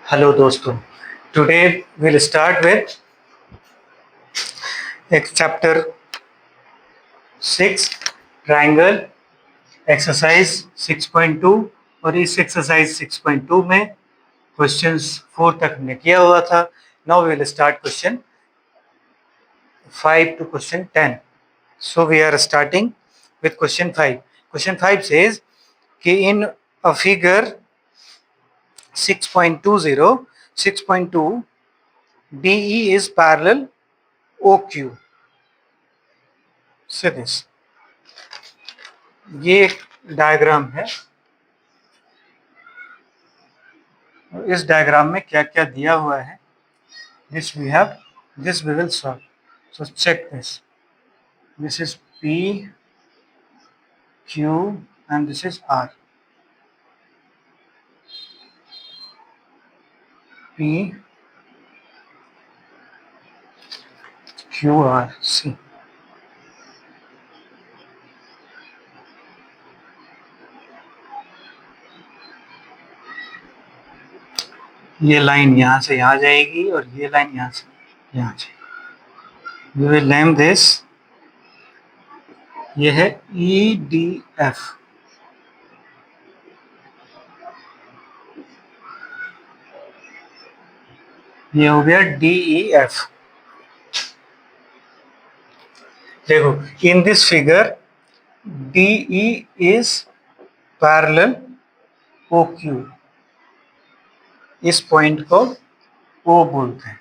Hello दोस्तों, today will start with एक chapter 6 triangle exercise 6.2 और इस एक्सरसाइज 6.2 में क्वेश्चंस 4 तक हमने किया हुआ था। Now we will start question 5 to question 10। So we are starting with question 5। Question 5 says कि in a figure 6.2 DE is parallel OQ। Say this ये एक डायग्राम है। इस डायग्राम में क्या क्या दिया हुआ है, this we will solve. So check this is P Q and this is R। P Q R C। ये लाइन यहाँ से यहाँ जाएगी और ये लाइन यहाँ से यहाँ जाएगी। वी विल नेम दिस, ये है EDF। ये हो गया DEF। देखो, in this figure DE is parallel OQ। इस पॉइंट को O बोलते हैं,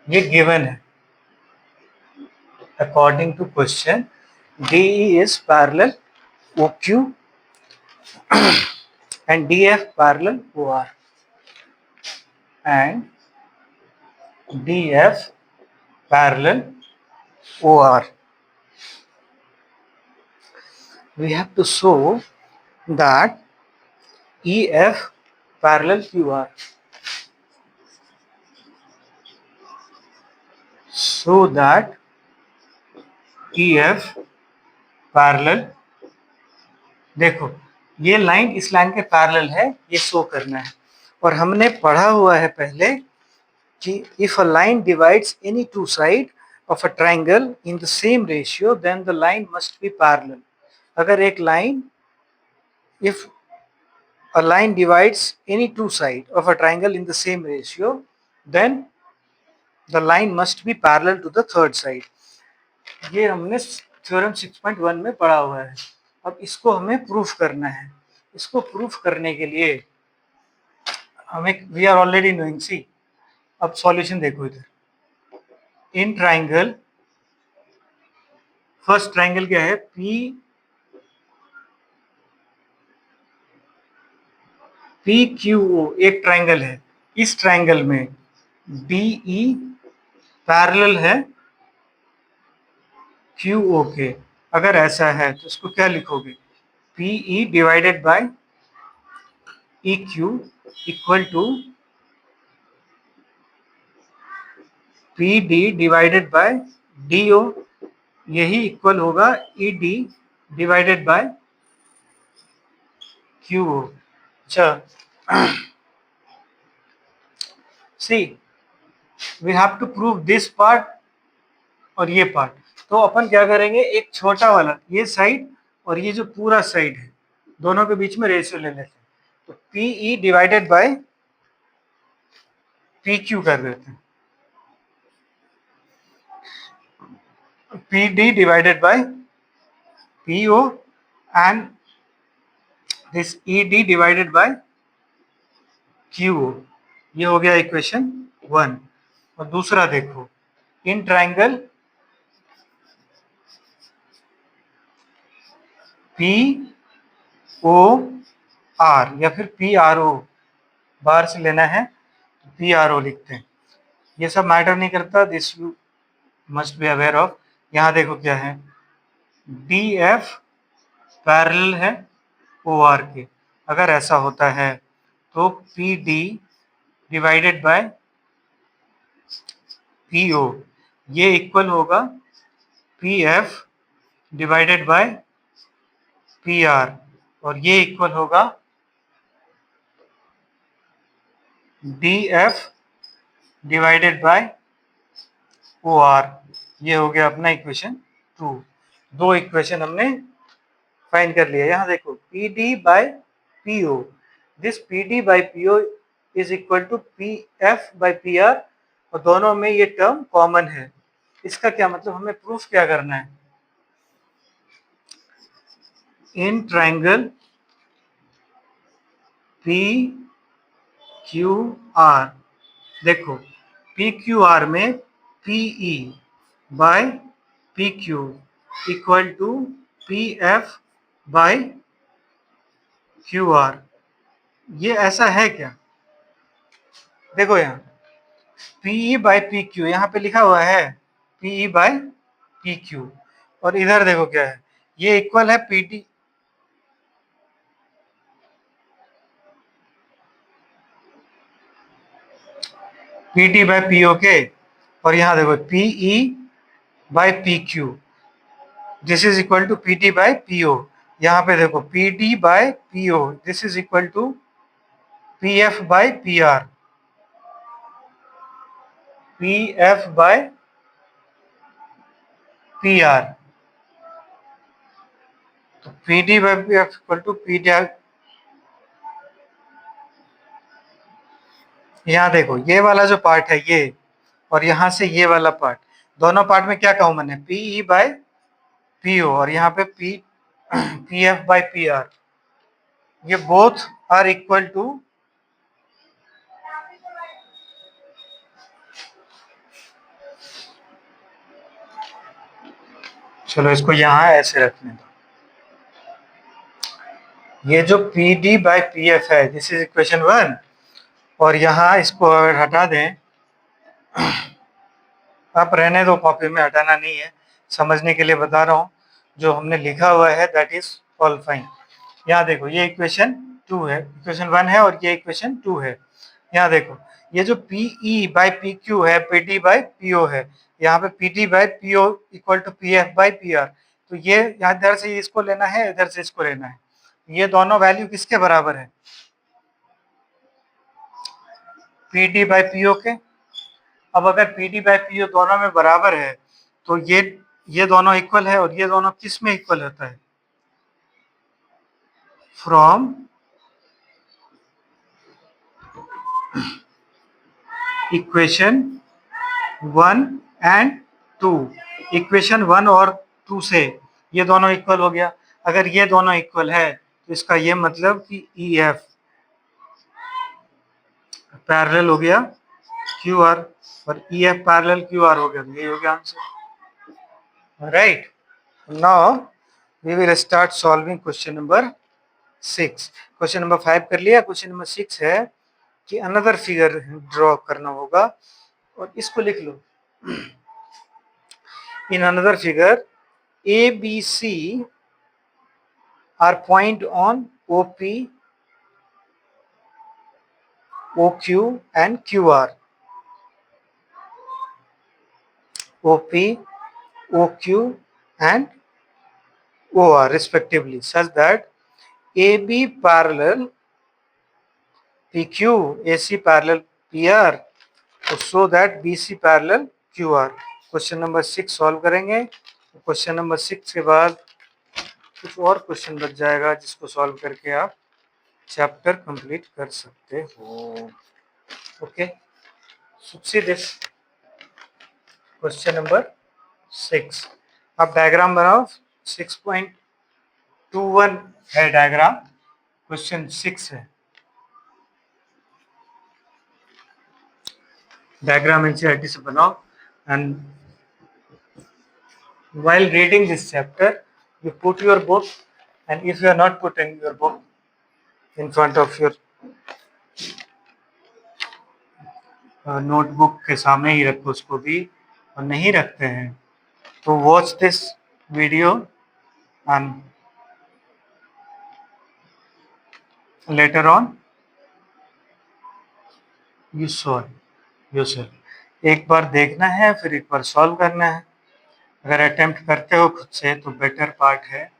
ये गिवन है। According to question DE is parallel OQ and DF parallel OR and DF parallel OR. We have to show that EF parallel QR. So that EF parallel, देखो ये line इस line के parallel है, ये show करना है। और हमने पढ़ा हुआ है पहले कि if a line divides any two side of a triangle in the same ratio then the line must be parallel। अगर एक line, if a line divides any two side of a triangle in the same ratio then the line must be parallel to the third side। ये हमने theorem 6.1 में पढ़ा हुआ है। अब इसको हमें प्रूफ करना है। इसको प्रूफ करने के लिए हमें, वी आर ऑलरेडी नोइंग, सी अब सॉल्यूशन देखो इधर। इन ट्राइंगल, फर्स्ट ट्राइंगल क्या है, PQO एक ट्राइंगल है। इस ट्राइंगल में DE पैरेलल है QO के। अगर ऐसा है तो इसको क्या लिखोगे, PE divided by EQ equal to PD divided by DO, यही इक्वल होगा ED डिवाइडेड बाय QO। अच्छा, see we have to prove this part और ये पार्ट। तो अपन क्या करेंगे, एक छोटा वाला ये साइड और ये जो पूरा साइड है, दोनों के बीच में रेशियो ले लेते हैं। तो PE डिवाइडेड बाय PQ कर देते हैं, PD divided by PO and this ED divided by QO। ये हो गया इक्वेशन 1। और दूसरा देखो, इन ट्राइंगल POR या फिर PRO, बाहर से लेना है PRO लिखते हैं। ये सब मैटर नहीं करता, this you must be aware of. यहाँ देखो क्या है, DF पैरेलल है OR के। अगर ऐसा होता है तो PD डिवाइडेड बाय PO, ये इक्वल होगा PF डिवाइडेड बाय PR और ये इक्वल होगा D F divided by O R, ये हो गया अपना इक्वेशन 2। दो इक्वेशन हमने फाइंड कर लिया। यहाँ देखो P D by P O, this P D by P O is equal to P F by P R, और दोनों में ये टर्म कॉमन है। इसका क्या मतलब, हमें प्रूफ क्या करना है। In triangle P Q R, देखो पी क्यू आर में P E by P Q equal to P F by Q R, ये ऐसा है क्या। देखो यहाँ पीई बाय पी क्यू यहाँ पे लिखा हुआ है पीई बाय पी क्यू, और इधर देखो क्या है, ये इक्वल है पीटी पीटी बाय पीओ के, और यहाँ देखो PE by P Q, this is equal to PT by PO. यहाँ पे देखो PD by PO, this is equal to P F by P R, P F by P R, तो P D by P F equal to P D. यहाँ देखो ये वाला जो part है ये, और यहाँ से ये वाला पार्ट, दोनों पार्ट में क्या कॉमन है, पीई बाय पीओ, और यहाँ पे P F by P are, ये बोथ आर इक्वल टू, चलो इसको यहाँ ऐसे रखने दो। ये जो P D by P F है, दिस इज इक्वेशन 1, और यहाँ इसको अगर हटा दें, आप रहने दो, कॉपी में हटाना नहीं है, समझने के लिए बता रहा हूँ। जो हमने लिखा हुआ है दैट इज ऑल फाइन। यहाँ देखो ये इक्वेशन 2 है, इक्वेशन 1 है, और ये इक्वेशन 2 है। यहाँ देखो ये जो P E by P Q है P D by P O है, यहाँ पे P D by P O equal to P F by P R, तो ये यहाँ इधर से इसको लेना है, इधर से इसको लेना है, ये दोनों वैल्यू किसके बराबर है, P D by P O के। अब अगर P D by P O दोनों में बराबर है, तो ये दोनों इक्वल है, और ये दोनों किस में इक्वल होता है, फ्रॉम इक्वेशन 1 एंड 2, इक्वेशन 1 और 2 से ये दोनों इक्वल हो गया। अगर ये दोनों इक्वल है तो इसका ये मतलब कि ई एफ पैरेलल हो गया क्यू आर, और E F parallel Q R हो गया, तो ये हो गया answer, right. Now we will start solving question number 6। Question number 5 कर लिया, क्वेश्चन नंबर 6 है कि अनदर फिगर ड्रॉ करना होगा, और इसको लिख लो। In another figure, A, B, C are point on OP, OQ and QR. OP, OQ and OR respectively, such that AB parallel PQ, AC parallel PR, so that BC parallel QR। Question number 6 solve करेंगे। Question number 6 के बाद कुछ और question बच जाएगा जिसको solve करके आप चैप्टर कंप्लीट कर सकते हो। Okay, see this question number 6। आप डायग्राम बनाओ, 6.21 है डायग्राम, क्वेश्चन 6 है। डायग्राम एनसीईआरटी से बनाओ, and while reading this chapter you put your book, and if you are not putting your book in front of your notebook के सामने ही रखो उसको भी, और नहीं रखते हैं तो watch this video and later on you solve yourself. एक बार देखना है, फिर एक बार सॉल्व करना है। अगर अटेम्प्ट करते हो खुद से तो बेटर पार्ट है,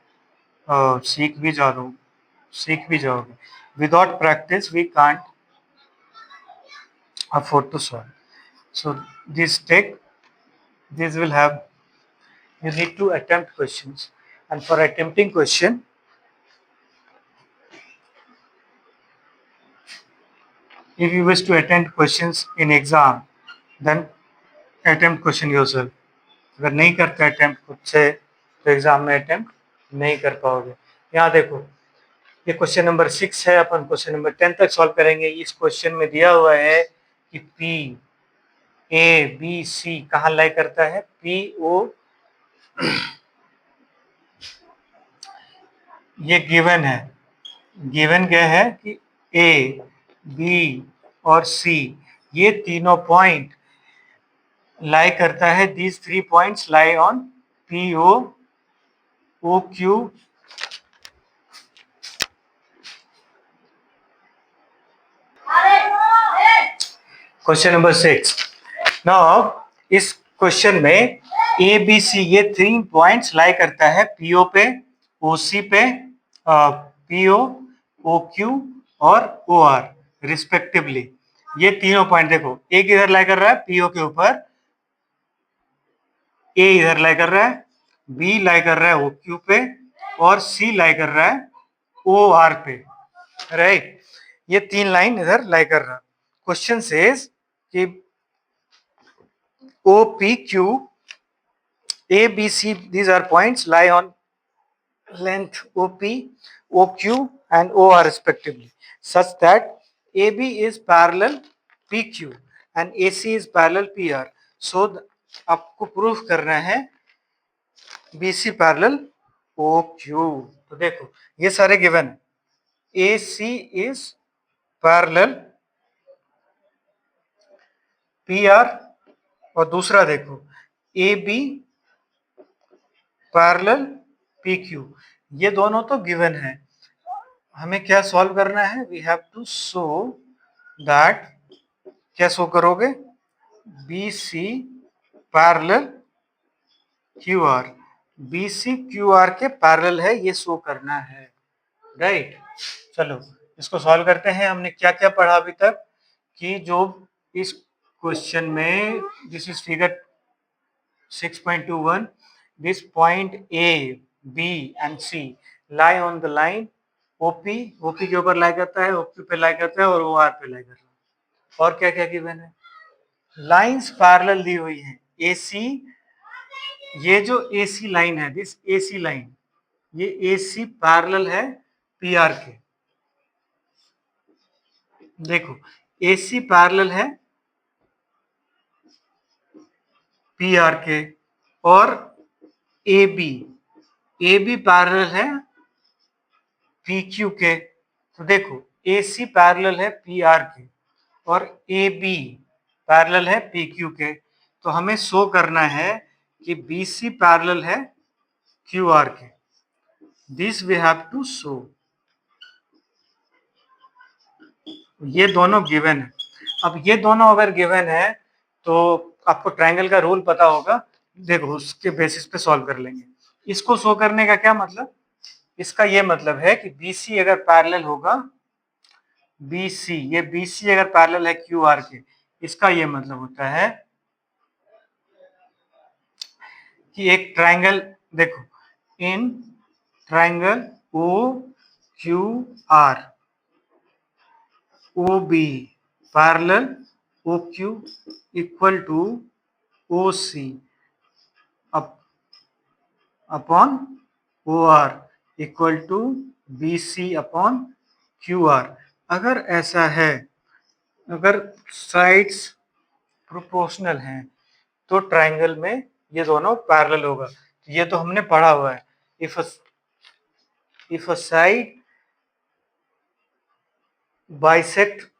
सीख भी जाओगे। Without practice we can't afford to solve. So this will have, you need to attempt questions, and for attempting question, if you wish to attempt questions in exam, then attempt question yourself. अगर नहीं करते attempt खुद से तो exam में attempt नहीं कर पाओगे। यहाँ देखो, ये क्वेश्चन नंबर 6 है, अपन क्वेश्चन नंबर 10 तक सॉल्व करेंगे। इस क्वेश्चन में दिया हुआ है कि पी ए बी सी कहाँ लाई करता है, पी ओ, ये गिवन है। गिवन क्या है कि ए बी और सी ये तीनों पॉइंट लाई करता है, these 3 points lie on P O O Q question number 6। Now इस क्वेश्चन में ए बी सी ये 3 पॉइंट्स लाई करता है पीओ पे, ओसी पे, पीओ ओ क्यू और ओ आर रिस्पेक्टिवली। ये तीनों पॉइंट देखो, एक इधर लाई कर रहा है पीओ के ऊपर, ए इधर लाई कर रहा है, बी लाई कर रहा है ओ क्यू पे, और सी लाई कर रहा है ओ आर पे, राइट। ये 3 लाइन इधर लाई कर रहा है। क्वेश्चन सेज कि O, P, Q, A, B, C, these are points lie on length OP, OQ and OR respectively, such that AB is parallel PQ and AC is parallel PR. So आपको proof करना है BC parallel OQ। तो देखो ये सारे given है। AC is parallel PR, और दूसरा देखो AB पैरेलल PQ, ये दोनों तो गिवन है। हमें क्या सॉल्व करना है, we have to show that, क्या शो करोगे, BC parallel QR, BC QR के पैरेलल है, ये शो करना है, राइट। चलो इसको सॉल्व करते हैं। हमने क्या क्या पढ़ा अभी तक, कि जो इस क्वेश्चन में, this is figure 6.21, this point A, B and C lie on the line OP, OP के ऊपर लाई करता है, OQ पे लाई करता है और OR पे लाई कर रहा है। और क्या क्या गिवन है, लाइंस पैरेलल दी हुई है। AC, ये जो AC लाइन है, दिस AC लाइन, ये AC पैरेलल है PR के। देखो AC पैरेलल है PR के, और AB पैरेलल है PQ के। तो देखो AC पैरेलल है PR के और AB पैरेलल है PQ के। तो हमें शो करना है कि BC पैरेलल है QR के। This we have to show. ये दोनों गिवन है। अब ये दोनों अगर गिवन है तो आपको ट्रायंगल का रूल पता होगा, देखो उसके बेसिस पे सॉल्व कर लेंगे। इसको शो करने का क्या मतलब, इसका ये मतलब है कि BC अगर पैरेलल होगा, BC, ये BC अगर पैरेलल है QR के, इसका ये मतलब होता है कि एक ट्रायंगल, देखो in triangle OQR, OB parallel OQ equal to OC upon OR equal to BC upon QR। अगर ऐसा है, अगर साइड्स प्रोपोर्शनल हैं, तो ट्रायंगल में ये दोनों पैरेलल होगा। ये तो हमने पढ़ा हुआ है। If a side bisect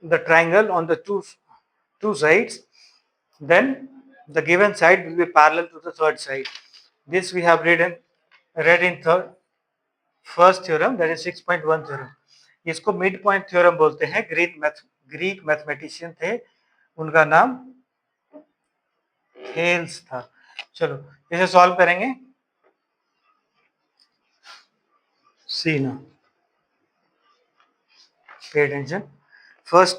the triangle on the two sides, then the given side will be parallel to the third side. This we have read in first theorem, that is 6.1 theorem. इसको mid point theorem बोलते हैं। Greek mathematician थे, उनका नाम Thales था। चलो इसे solve करेंगे। सी ना, पे अटेंशन। फर्स्ट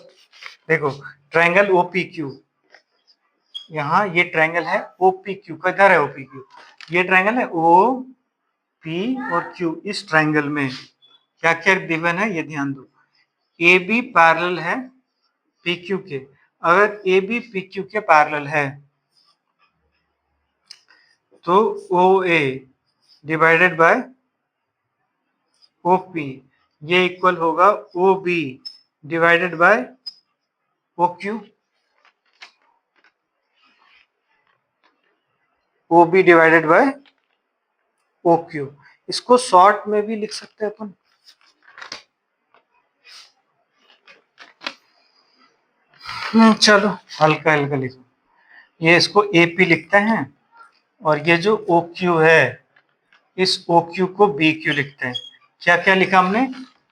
देखो ट्रायंगल OPQ, यहाँ ये ट्रायंगल है OPQ, किधर है OPQ? ये ट्रायंगल है OP और Q। इस ट्रायंगल में क्या क्या गिवन है ये ध्यान दो। AB पैरेलल है PQ के। अगर AB PQ के पैरेलल है तो OA डिवाइडेड बाय OP ये इक्वल होगा OB divided by OQ। OB divided by OQ। इसको शॉर्ट में भी लिख सकते हैं अपन। चलो हल्का हल्का लिखो। ये इसको AP लिखते हैं और ये जो OQ है इस OQ को BQ लिखते हैं। क्या क्या लिखा हमने?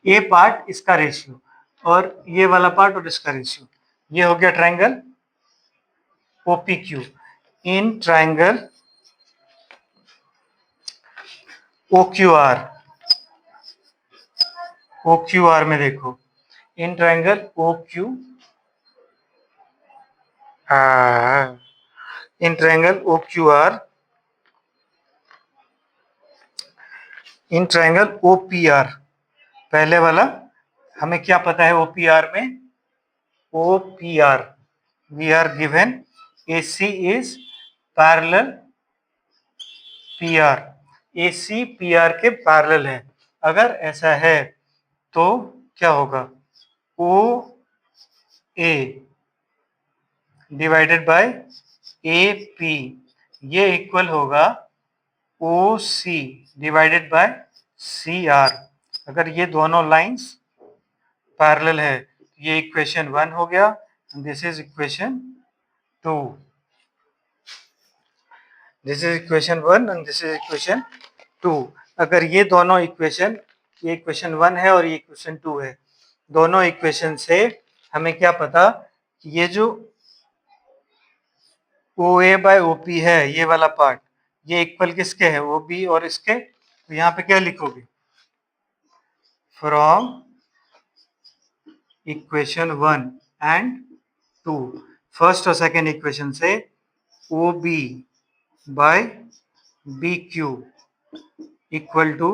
A पार्ट इसका रेशियो और ये वाला पार्ट और इसका रेशियो। ये हो गया ट्रायंगल OPQ। इन ट्रायंगल OQR में देखो, in triangle in triangle OQR, in triangle OPR, पहले वाला हमें क्या पता है OPR में? OPR we are given AC is parallel PR, AC PR के पैरेलल है। अगर ऐसा है तो क्या होगा? OA डिवाइडेड बाय AP ये इक्वल होगा OC डिवाइडेड बाय CR। अगर ये दोनों लाइंस पैरेलल है ये इक्वेशन 1 हो गया, this is equation 2। This is equation 1 and this is equation 2। अगर ये दोनों इक्वेशन, ये इक्वेशन 1 है और ये इक्वेशन 2 है, दोनों इक्वेशन से हमें क्या पता कि ये जो OA बाय OP है ये वाला पार्ट ये इक्वल किसके है? OB और इसके। तो यहाँ पे क्या लिखोगे? फ्रॉम इक्वेशन 1 एंड 2, फर्स्ट और सेकेंड इक्वेशन से OB by BQ equal to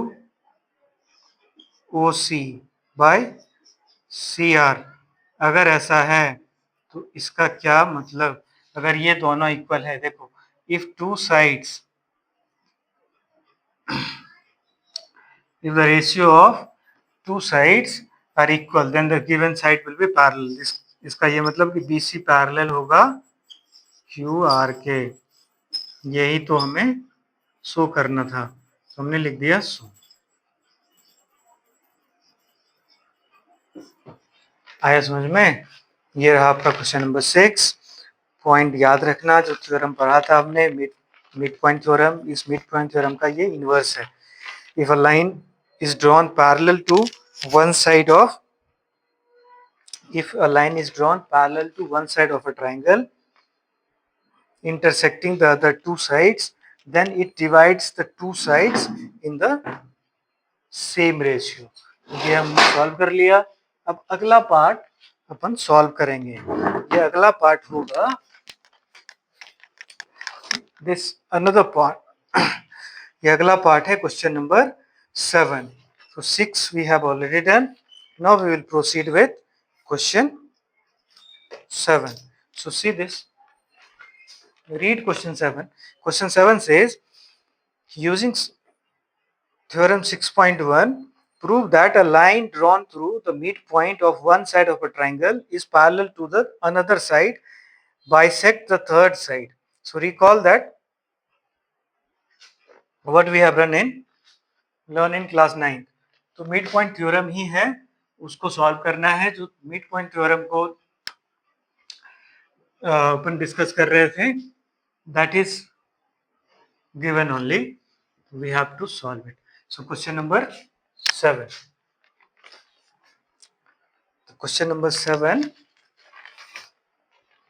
OC by CR। अगर ऐसा है तो इसका क्या मतलब? अगर ये दोनों इक्वल है, देखो if two sides, if the ratio of two sides are equal then the given side will be parallel। इसका ये मतलब कि BC पैरेलल होगा QR के। यही तो हमें शो करना था, तो हमने लिख दिया शो। आया समझ में? ये रहा आपका क्वेश्चन नंबर 6। पॉइंट याद रखना, जो थ्योरम पढ़ा था हमने मिड पॉइंट थ्योरम, इस मिड पॉइंट थ्योरम का ये इनवर्स है। If a line is drawn parallel to one side of, if a line is drawn parallel to one side of a triangle intersecting the other two sides, then it divides the two sides in the same ratio। ये हमने solve कर लिया। अब अगला part अपन solve करेंगे। ये अगला part होगा दिस अनदर पार्ट। ये अगला पार्ट है question number 7। So 6 we have already done. Now we will proceed with question 7. So see this. Read question 7. Question 7 says, using theorem 6.1, prove that a line drawn through the midpoint of one side of a triangle is parallel to the another side, bisect the third side. So recall that what we have learned in class 9। तो mid point theorem ही है, उसको solve करना है। जो mid point theorem को अपन discuss कर रहे थे, that is given only, we have to solve it। So question number 7। Question number 7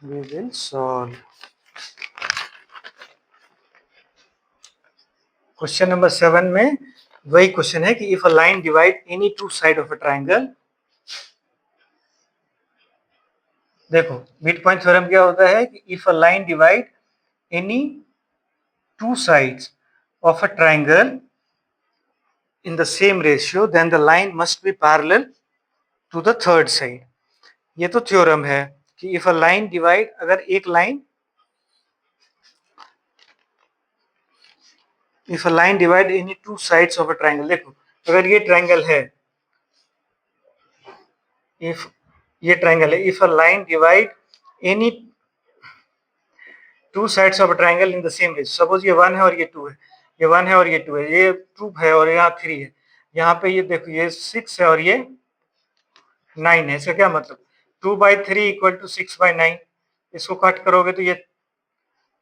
we will solve। Question number 7 में वही क्वेश्चन है कि if a line divide any two side of a triangle, देखो mid point theorem क्या होता है कि if a line divide any two sides of a triangle in the same ratio then the line must be parallel to the third side. ये तो theorem है कि if a line divide, अगर एक line, if a line divide any two sides of a triangle, देखो अगर ये triangle है, इफ ये ट्राइंगल है, if a line divide any two sides of a triangle in the same ratio, suppose ये 1 है और ये 2 है, ये 1 है और ये 2 है, ये 2 है और यहाँ 3 है, यहाँ पे ये देखो ये 6 है और ये 9 है। इसका क्या मतलब 2/3 इक्वल टू 6/9। इसको कट करोगे तो ये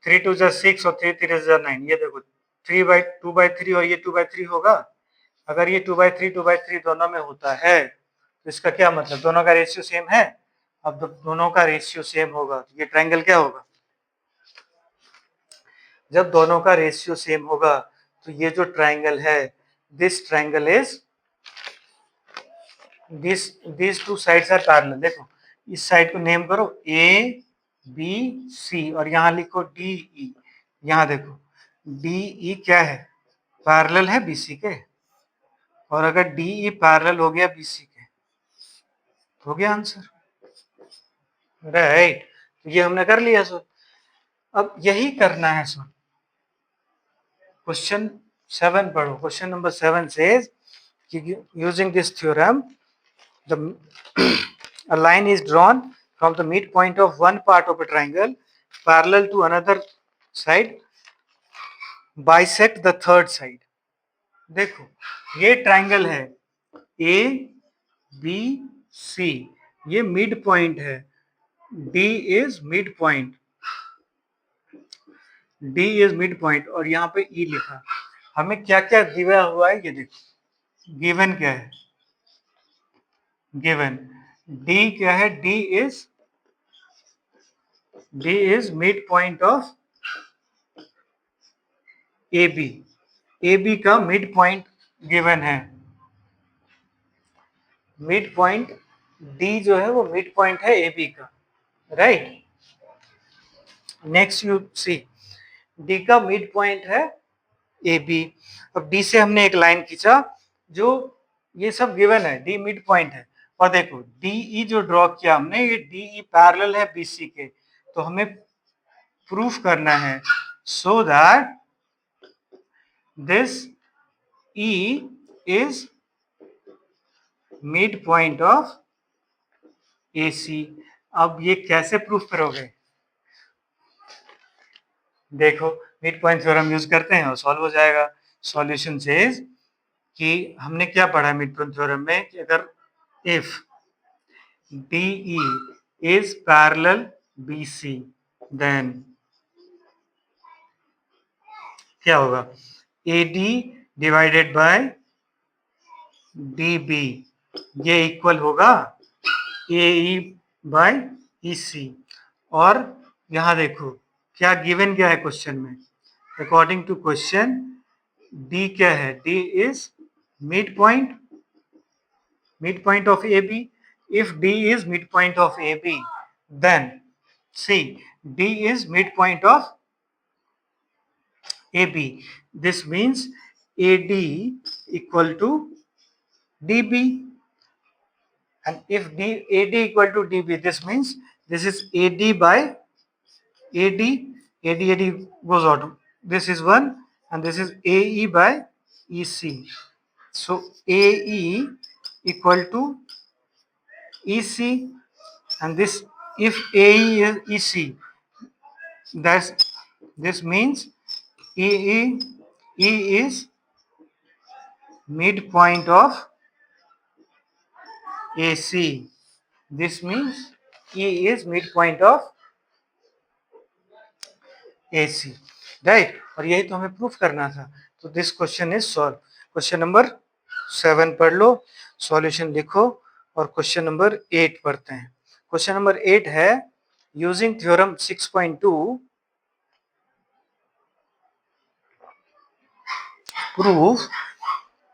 3 2 जा 6 और 3 3 जा 9। ये देखो 2/3 और ये 2/3 होगा। अगर ये 2/3 दोनों में होता है तो इसका क्या मतलब दोनों का रेशियो सेम है। अब दोनों का रेशियो सेम होगा तो ये ट्राइंगल क्या होगा, जब दोनों का रेशियो सेम होगा तो ये जो ट्राइंगल है, this triangle is this two sides are parallel. देखो इस साइड को नेम करो ए बी सी और यहाँ लिखो डी ई। यहाँ देखो डी ई क्या है, पैरेलल है बीसी के, और अगर डी ई पैरेलल हो गया बीसी के तो हो गया आंसर, राइट। तो ये हमने कर लिया सो। अब यही करना है सो। क्वेश्चन 7 पढ़ो। Question number 7 says using this theorem the a line is drawn from the midpoint of one part of a triangle parallel to another side bisect the third side। देखो ये ट्राइंगल है ए बी सी, ये mid point है, D is mid point, D is mid point और यहाँ पे ई लिखा। हमें क्या क्या दिया हुआ है ये देखो, गिवन क्या है, गिवन डी क्या है, D is mid point of A B, A B का मिड पॉइंट गिवन है, मिड पॉइंट डी जो है वो मिड पॉइंट है ए बी का, right. Next you see D का मिड पॉइंट है ए बी। अब डी से हमने एक लाइन खींचा, जो ये सब गिवन है, डी मिड पॉइंट है, और देखो डी ई जो ड्रॉ किया हमने, ये डी ई पैरेलल है बीसी के, तो हमें प्रूफ करना है so that this E is mid point of A C. अब ये कैसे प्रूफ करोगे, देखो मिड पॉइंट थ्योरम यूज करते हैं और सॉल्व हो जाएगा। सॉल्यूशन सेज कि हमने क्या पढ़ा मिड पॉइंट थ्योरम में कि अगर if DE is parallel BC then क्या होगा, AD डिवाइडेड बाय DB ये इक्वल होगा AE बाय EC। और यहां देखो क्या गिवन क्या है क्वेश्चन में, अकॉर्डिंग टू क्वेश्चन D क्या है, D is mid point of AB। if D is midpoint of AB then see D is midpoint of AB, this means AD equal to DB, and if AD equal to DB this means this is AD by AD goes out, this is 1 and this is AE by EC, so AE equal to EC, and this if AE is EC, that's this means E is midpoint of AC. This means E is midpoint of AC, right. और यही तो हमें proof करना था, तो this question is solve. Question number 7 पढ़ लो, solution लिखो और क्वेश्चन नंबर 8 पढ़ते हैं। क्वेश्चन नंबर 8 है using theorem 6.2 prove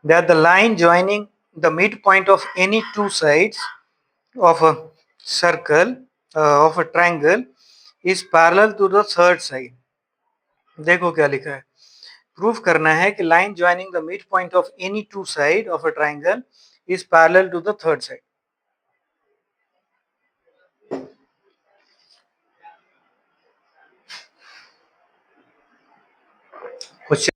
that the line joining the midpoint of any two sides of a circle of a triangle is parallel to the third side. देखो क्या लिखा है, प्रूफ करना है कि line joining the mid point of any two side of a triangle is parallel to the third side. Question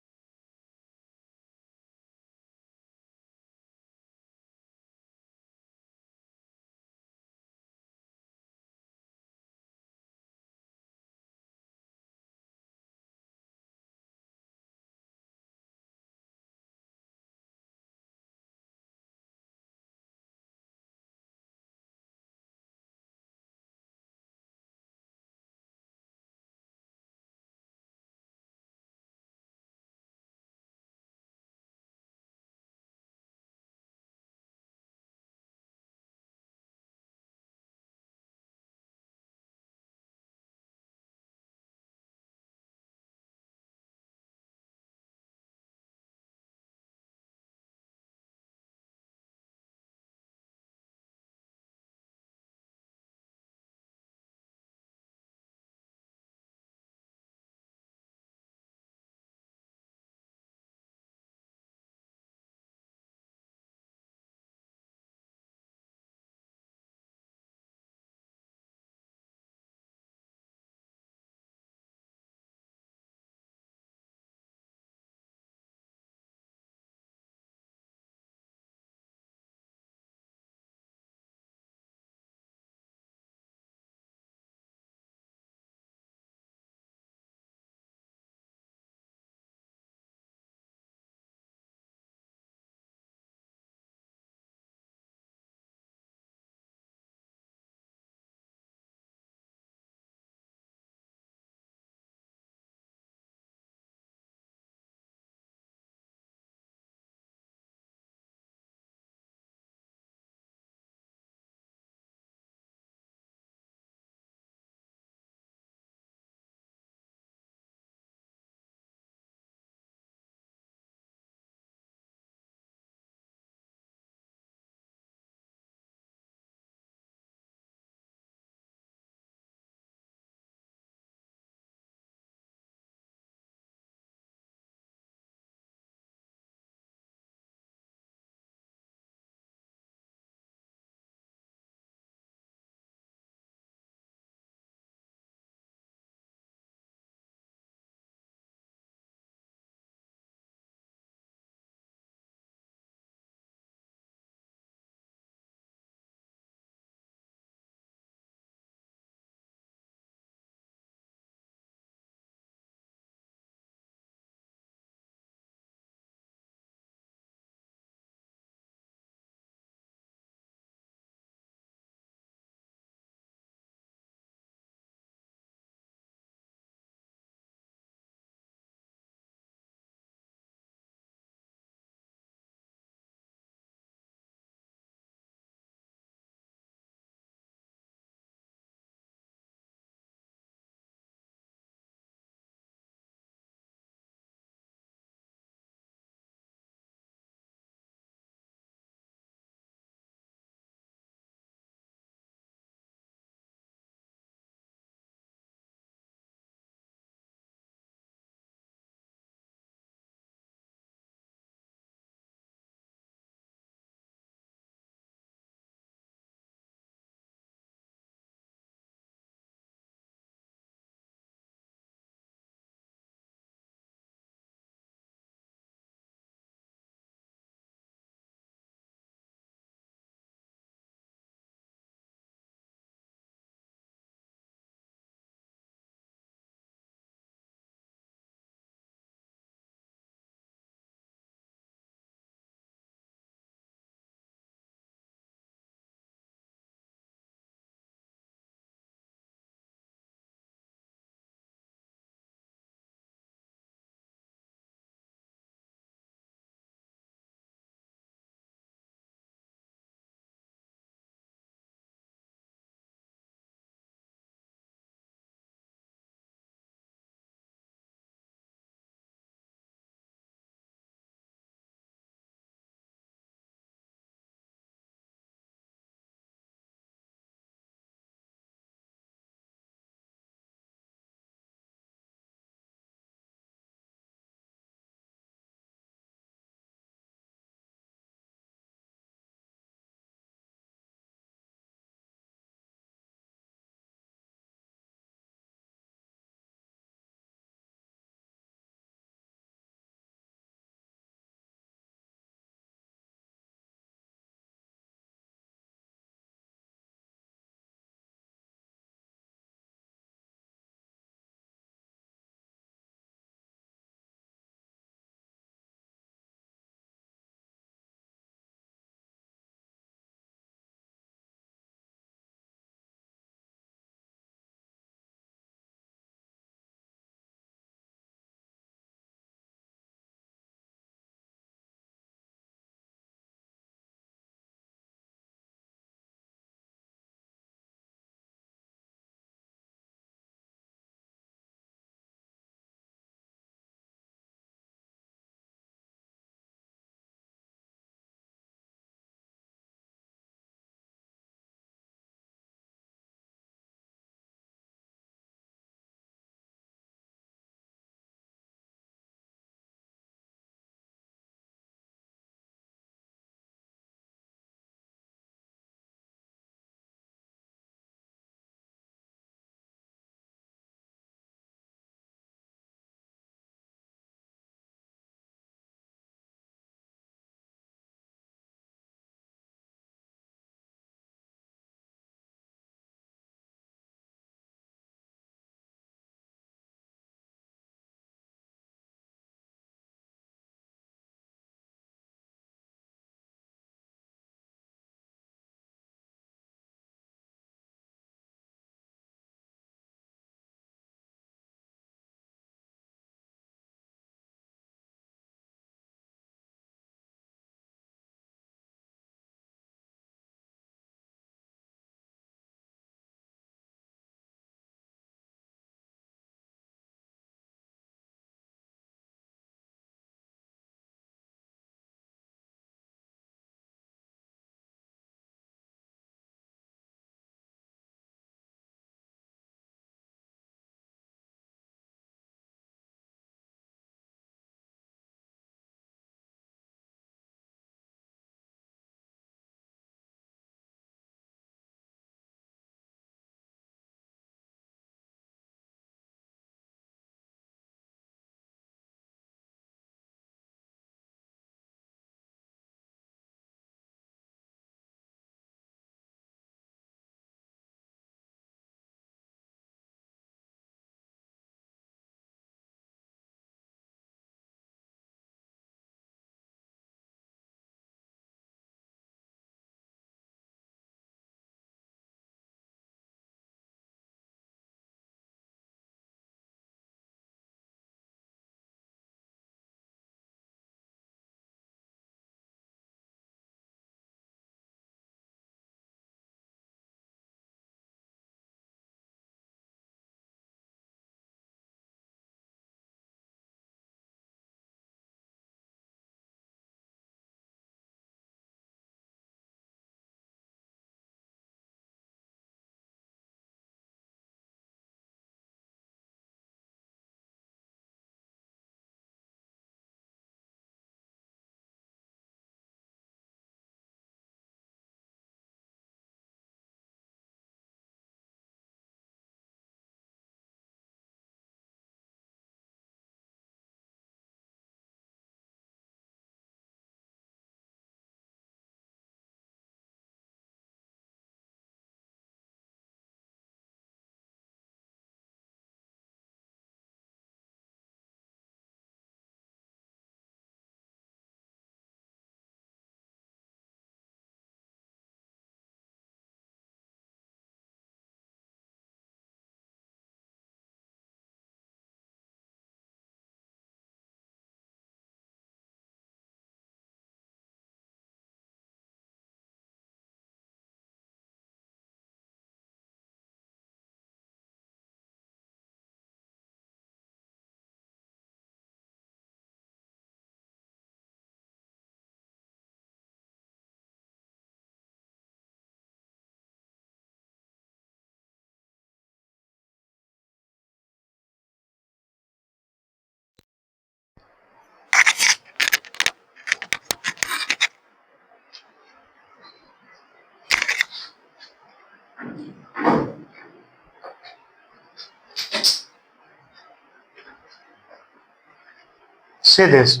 Say this.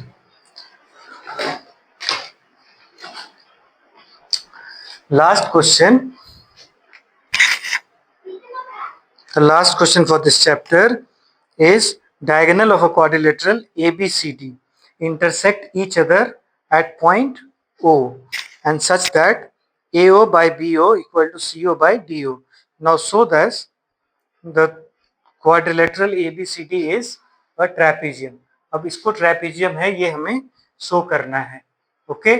Last question. The last question for this chapter is diagonal of a quadrilateral ABCD intersect each other at point O and such that AO by BO equal to CO by DO. Now show that the quadrilateral ABCD is a trapezium. अब इसको trapezium है ये हमें show करना है. Okay.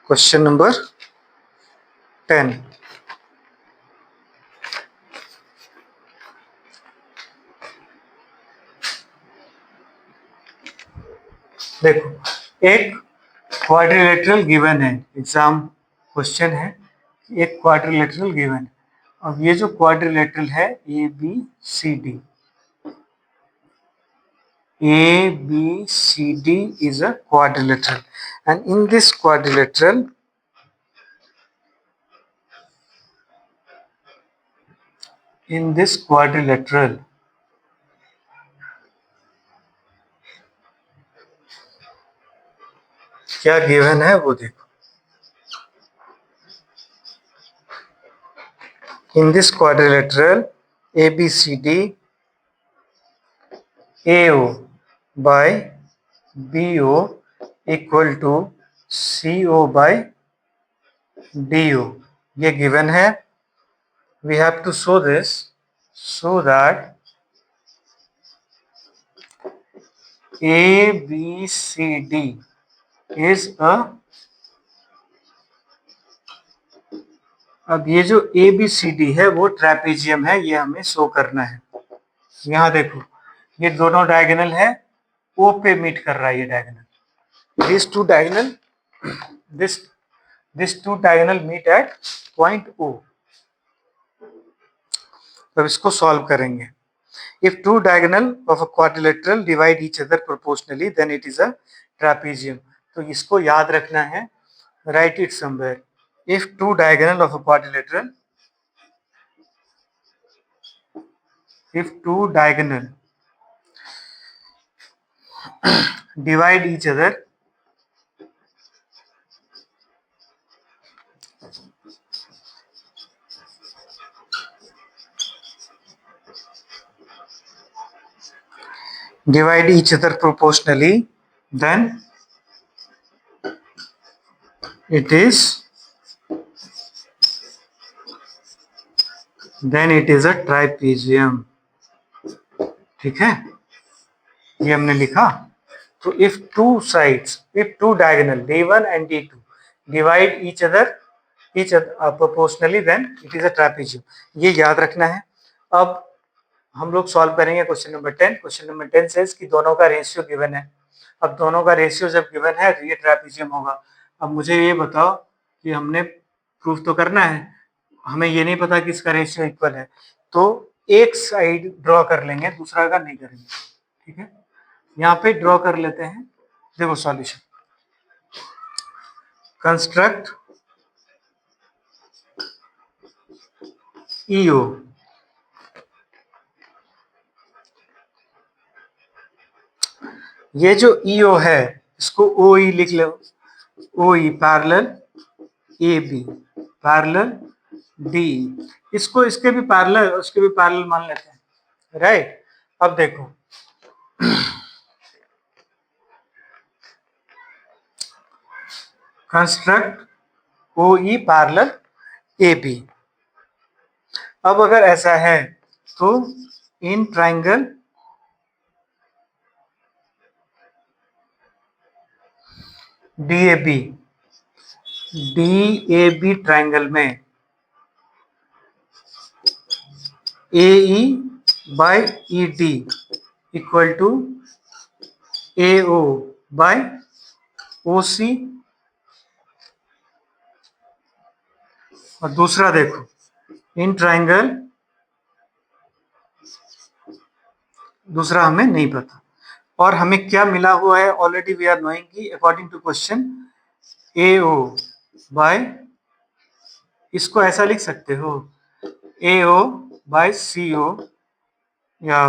Question number 10. देखो एक quadrilateral given है, एग्जाम क्वेश्चन है, एक क्वाड्रिलेटरल गिवन है. अब ये जो क्वाड्रिलेटरल है A B C D, A B C D is a quadrilateral and in this quadrilateral क्या गिवन है वो देखो. In this quadrilateral ABCD, AO by BO equal to CO by DO. ये given है. We have to show this so that ABCD is a. अब ये जो ABCD है वो ट्रेपेजियम है, ये हमें शो करना है. यहाँ देखो ये दोनों डायगोनल है, O पे मीट कर रहा है ये diagonal. This two diagonal meet at point O. अब इसको सॉल्व करेंगे. If two diagonal of a quadrilateral divide each other proportionally, then it is a trapezium. तो इसको याद रखना है. Write it somewhere. If two diagonal of a quadrilateral, if two diagonal divide each other proportionally, then it is a trapezium. ठीक है, ये हमने लिखा. तो if two diagonal D1 and D2 divide each other proportionally, then it is a trapezium. ये याद रखना है. अब हम लोग सॉल्व करेंगे question number 10. Question number 10 says कि दोनों का रेशियो गिवन है. अब दोनों का रेशियो जब गिवन है तो ये ट्रेपेजियम होगा. अब मुझे ये बताओ कि हमने प्रूफ तो करना है, हमें ये नहीं पता कि इसका रेशियो इक्वल है, तो एक साइड ड्रॉ कर लेंगे, दूसरा का नहीं करेंगे. ठीक है, यहाँ पे ड्रॉ कर लेते हैं. देखो सॉल्यूशन. Construct EO. ये जो ईओ है इसको ओ ई लिख लो. O E parallel A B parallel D. इसको इसके भी पैरेलल उसके भी पैरेलल मान लेते हैं. राइट. अब देखो construct O E parallel A B. अब अगर ऐसा है तो इन ट्राइंगल DAB ट्राइंगल में AE by ED equal to AO by OC. और दूसरा देखो इन ट्राइंगल, दूसरा हमें नहीं पता. और हमें क्या मिला हुआ है ऑलरेडी वी आर नोइंग कि according to question AO by, इसको ऐसा लिख सकते हो AO बाय CO या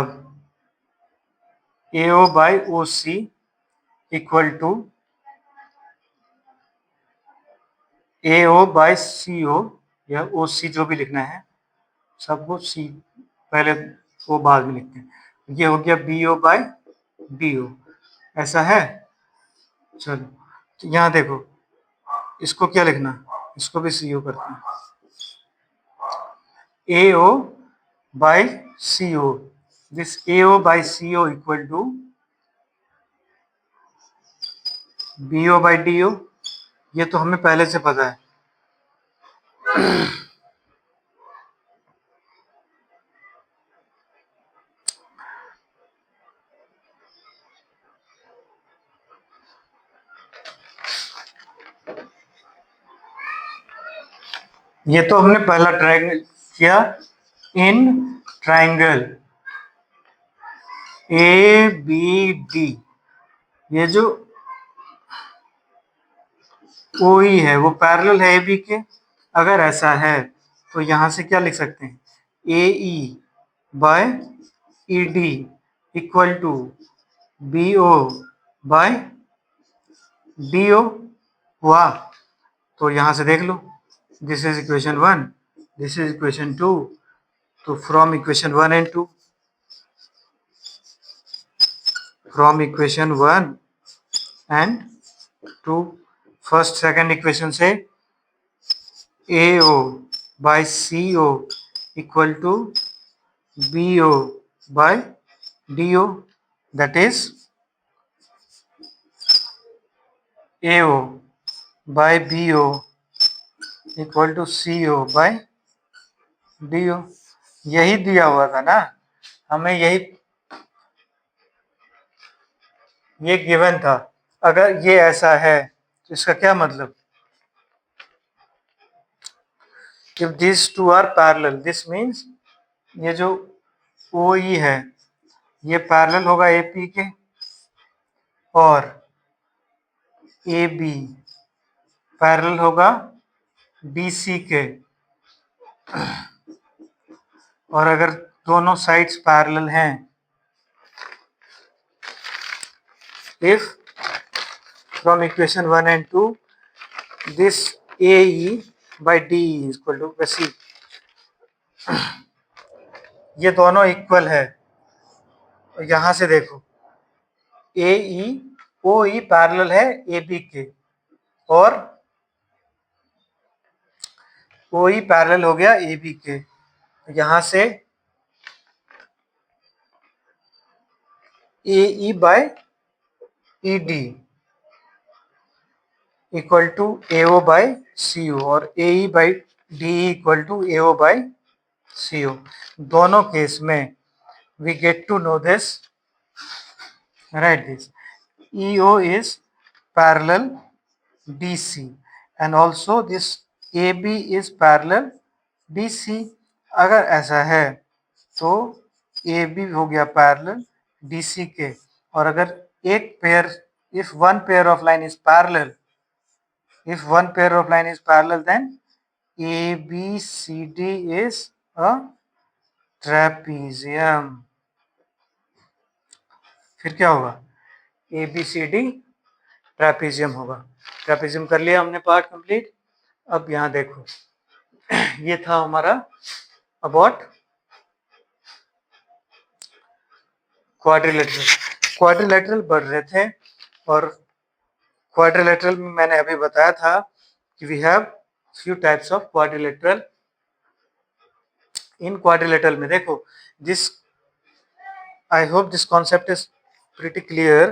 AO by OC equal to AO by CO या OC जो भी लिखना है सबको C पहले वो बाद में लिखते हैं। ये हो गया BO बाय DO, ऐसा है। चलो तो यहाँ देखो इसको क्या लिखना, इसको भी CO करते हैं AO by CO, this AO by CO equal to BO by DO, ये तो हमें पहले से पता है। ये तो हमने पहला ट्रायंगल किया इन ट्रायंगल ABD, ये जो OE है वो पैरेलल है AB के। अगर ऐसा है तो यहाँ से क्या लिख सकते हैं AE by ED equal to BO by DO हुआ। तो यहाँ से देख लो, this is equation 1, this is equation 2, तो from equation 1 and 2, from equation 1 and 2, first second equation से AO by CO equal to BO by DO, that is AO by BO equal to CO by DO। यही दिया हुआ था ना हमें, यही ये गिवन था। अगर ये ऐसा है तो इसका क्या मतलब, if these two are parallel, this means ये जो OE है ये पैरेलल होगा AP के और AB पैरेलल होगा BC के, और अगर दोनों साइड्स पैरेलल हैं, if from equation 1 and 2 this AE by DE is equal to C, ये दोनों इक्वल है। यहाँ से देखो AE OE पैरेलल है AB के और OE पैरेलल हो गया AB के, यहाँ से AE by ED equal to AO by CO और AE by DE equal to AO by CO। दोनों केस में we get to know this, write this, EO is parallel DC and also this AB is parallel DC। अगर ऐसा है तो AB हो गया parallel DC के, और अगर एक pair, if one pair of line is parallel, if one pair of line is parallel then ABCD is a trapezium। फिर क्या होगा ABCD ट्रेपेजियम होगा। ट्रेपेजियम कर लिया हमने पार्ट कंप्लीट। अब यहाँ देखो ये था हमारा अबाउट क्वाड्रिलेटरल। क्वाड्रिलेटरल बढ़ रहे थे और क्वाड्रिलेटरल में मैंने अभी बताया था कि we have few types of quadrilateral. इन क्वाड्रिलेटरल में देखो this, I hope this concept is pretty clear.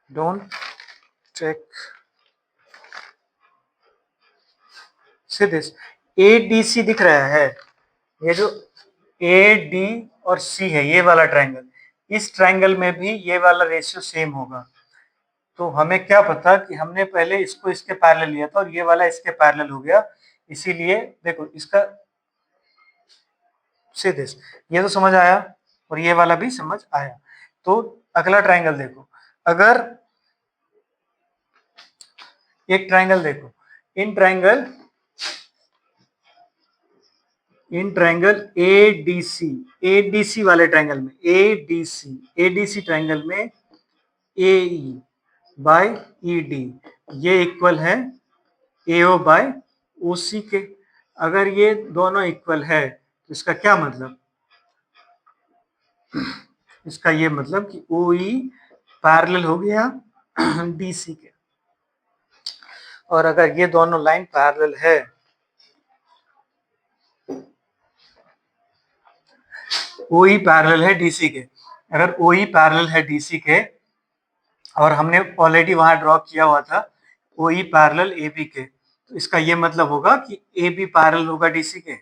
Don't check, see this ADC दिख रहा है, ये जो AD और C है ये वाला ट्रायंगल, इस ट्रायंगल में भी ये वाला रेशियो सेम होगा। तो हमें क्या पता कि हमने पहले इसको इसके पैरेलल लिया था और ये वाला इसके पैरेलल हो गया, इसीलिए देखो इसका see this, ये तो समझ आया। और ये वाला भी समझ आया। तो अगला ट्रायंगल देखो, अगर एक ट्रायंगल देखो, इन ट्रायंगल एडीसी वाले ट्रायंगल में, एडीसी ट्रायंगल में ए बाय ई डी ये इक्वल है एओ बाय ओसी के। अगर ये दोनों इक्वल है तो इसका क्या मतलब, इसका ये मतलब कि ओ ई पैरेलल हो गया डीसी के। और अगर ये दोनों लाइन पैरेलल है, ओ ई पैरेलल है डीसी के, अगर ओ ई पैरेलल है डीसी के और हमने ऑलरेडी वहां ड्रॉ किया हुआ था ओ ई पैरेलल ए बी के, तो इसका ये मतलब होगा कि ए बी पैरेलल होगा डीसी के,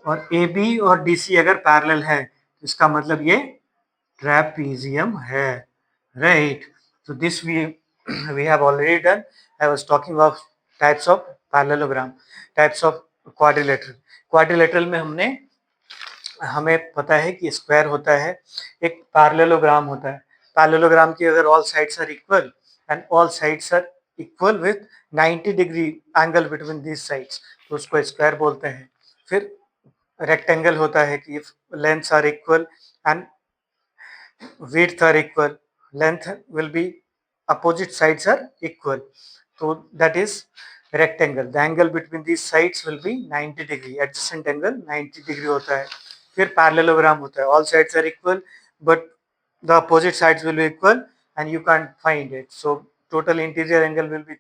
और ए बी और डीसी अगर पैरेलल है तो इसका मतलब ये ट्रेपीजियम है, right. So this we have already done. I was talking of types of parallelogram, types of quadrilateral. Quadrilateral में हमें पता है कि स्क्वायर होता है, एक पैरेललोग्राम होता है। पैरेललोग्राम की अगर all sides are equal and all sides are equal with 90 degree angle between these sides, तो उसको स्क्वायर बोलते हैं। फिर रेक्टेंगल होता है कि lengths are equal and width are equal, length will be opposite sides are equal, so that is rectangle. The angle between these sides will be 90 degree, adjacent angle 90 degree होता है। फिर parallelogram होता है, all sides are equal but the opposite sides will be equal and you can't find it, so total interior angle will be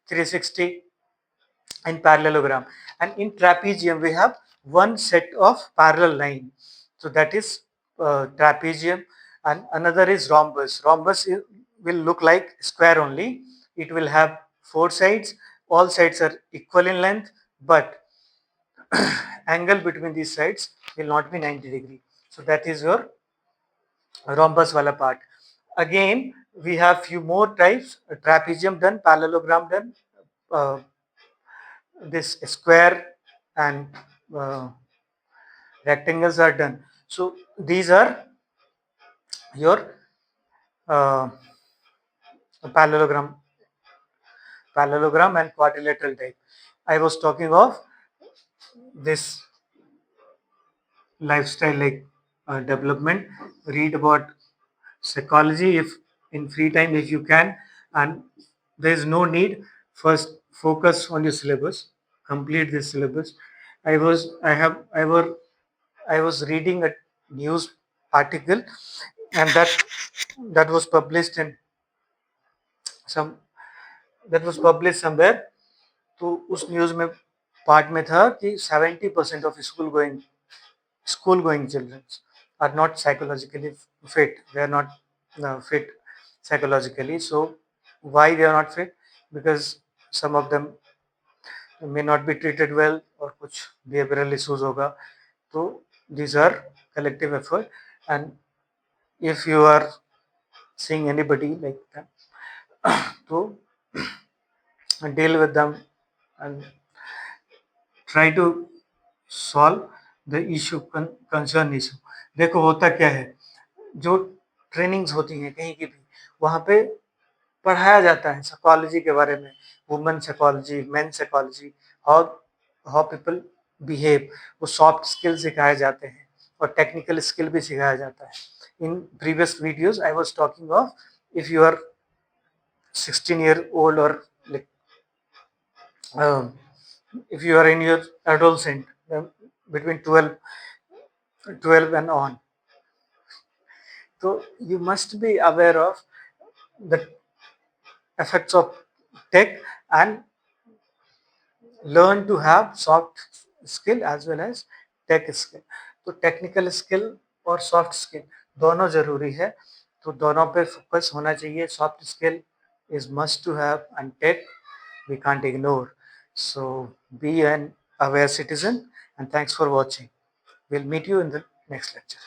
360 in parallelogram. And in trapezium we have one set of parallel line, so that is trapezium. And another is rhombus. Will look like square only, it will have four sides, all sides are equal in length, but angle between these sides will not be 90 degree, so that is your rhombus wala part. Again we have few more types, trapezium done, parallelogram done, uh, this square and rectangles are done. So these are your parallelogram and quadrilateral type. I was talking of this lifestyle like development. Read about psychology if in free time if you can, and there is no need. First focus on your syllabus, complete this syllabus. I was reading a news article, and that was published in some that was published somewhere. तो उस news में part में था कि 70% of school going children are not psychologically fit, they are not fit psychologically. So why they are not fit? Because some of them may not be treated well or कुछ behavioral issues होगा, तो these are collective effort. And if you are seeing anybody like that, तो deal with them and try to solve the issue, concern issue. देखो होता क्या है, जो trainings होती हैं कहीं की भी, वहाँ पे पढ़ाया जाता है साइकोलॉजी के बारे में, women psychology, main psychology, how how people behave, वो सॉफ्ट स्किल सिखाए जाते हैं और टेक्निकल स्किल भी सिखाया जाता है। In previous videos I was talking of if you are 16-year-old or like if you are in your adolescent, between 12 and on, so you must be aware of the effects of tech and learn to have soft skill as well as tech skill. तो technical skill और soft skill दोनों जरूरी है, तो दोनों पे focus होना चाहिए. Soft skill is must to have and tech we can't ignore. So be an aware citizen and thanks for watching. We'll meet you in the next lecture.